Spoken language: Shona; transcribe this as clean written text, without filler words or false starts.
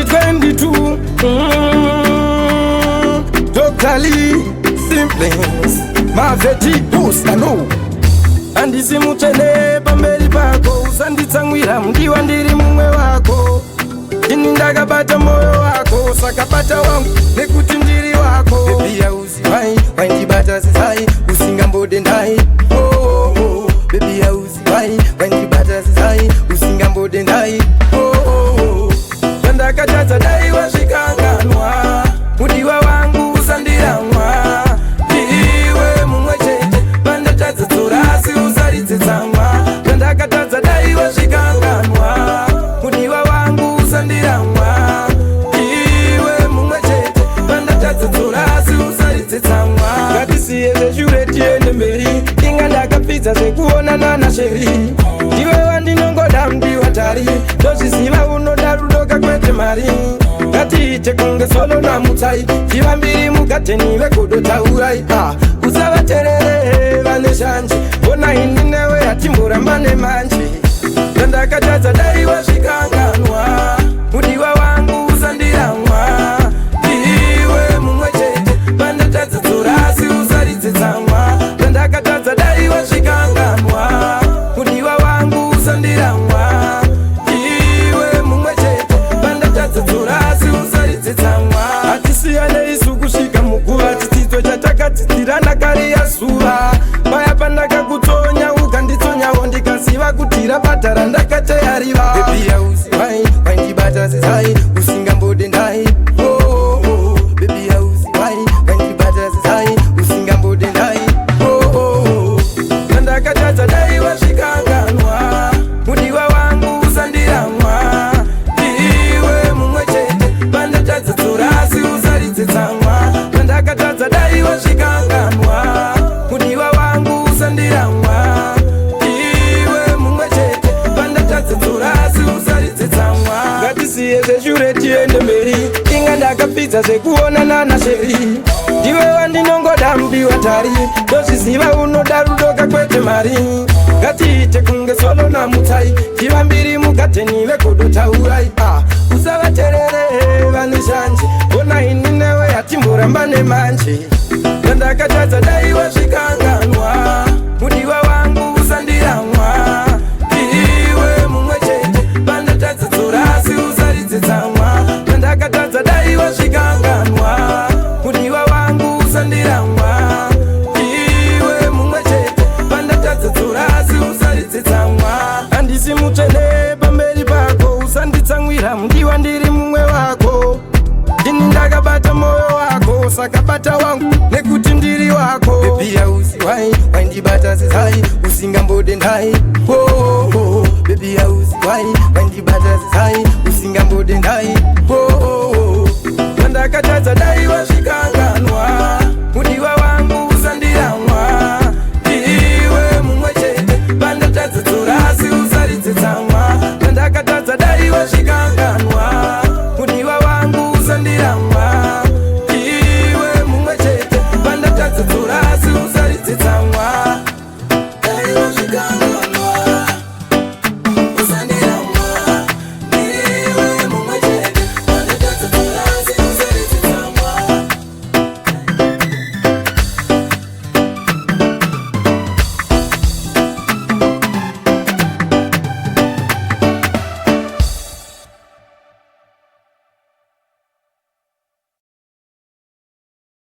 2022. Dr. Lee, Simplings, Maveti, Usano. Andisi muchene pamberi pako, usanditsamwira mdiwa ndiri mumwe wako. Ini ndakabata moyo wako, sakabata wangu nekuti ndiri wako. Baby hauziwai, waindibata zizai, usingambode ndai. Oh, oh, oh. Baby hauziwai, waindibata zizai, usingambode ndai. Oh, oh, oh. Ndakatadza dai wasvikanganwa, mudiwa wangu usandiramwa. Iwe mumwe chete, pandatadza dzorasi usaridze tsamwa. Ndakatadza dai wasvikanganwa, mudiwa wangu usandiramwa. Iwe mumwe chete, pandatadza dzorasi usaridze tsamwa. Ngatisiye zveshure tiende mberi, inga ndakapfidza zvekuonana naSheri. Iwe wandinongoda mdiwa tari, ndozviziva unoda rudo kwete mari. Ngatiite kunge solo namutsai, tivambiri mugateni vegodo taurai. Usavaterere vane shanje, ona ini newe hatimborambane manje. Ndakatadza dai wasvikanganwa, mudiwa wangu usandiramwa. Iwe mumwe chete, pandatadza dzorasi usaridze tsamwa. Ndakatadza dai wasvikanganwa, mudiwa wangu usandiramwa. Iwe mumwe chete, pandatadza dzorasi usaridze tsamwa. Hatisiyane isu kusvika muguva, chidzidzo chatakadzidzirana kare yazuva. Paya pandakakutonya ukanditsonyawo, ndikaziva kuti rabhadhara ndakateyariva. Baby hauziwai, waindibata zizai, usingambode ndai. Oh, oh, oh. Baby hauziwai, waindibata zizai, usingambode ndai. Oh, oh, oh. Ndakatadza dai wasvikanganwa, mudiwa wangu usandiramwa. Iwe mumwe chete, pandatadza dzorasi usaridze tsamwa. Ndakatadza dai wasvikanganwa, mudiwa wangu usandiramwa. Iwe mumwe chete, pandatadza dzorasi usaridze tsamwa. Ngatisiye zveshure tiende mberi, inga ndakapfidza zvekuonana naSheri. Iwe wandinongoda mdiwa tari, ndozviziva unoda rudo kwete mari. Ngatiite kunge solo namutsai, tivambiri mugateni vegodo taurai. Usavaterere vane shanje, ona ini newe hatimborambane manje. Ndakatadza dai wasvikanganwa, mudiwa wangu usandiramwa. Iwe mumwe chete, pandatadza dzorasi usaridze tsamwa. Ndakatadza dai wasvikanganwa, mudiwa wangu usandiramwa. Iwe mumwe chete, pandatadza dzorasi usaridze tsamwa. Handisi mutsvene pamberi pako, usanditsamwira mudiwa ndiri mumwe wako. Ini ndakabata moyo wako, sakabata wangu nekuti ndiri wako. Baby hauziwai, waindibata zizai, usingambode ndai. Oh, oh, oh. Baby hauziwai, waindibata zizai, usingambode ndai. Oh, oh, oh. Ndakatadza dai wasvikanganwa,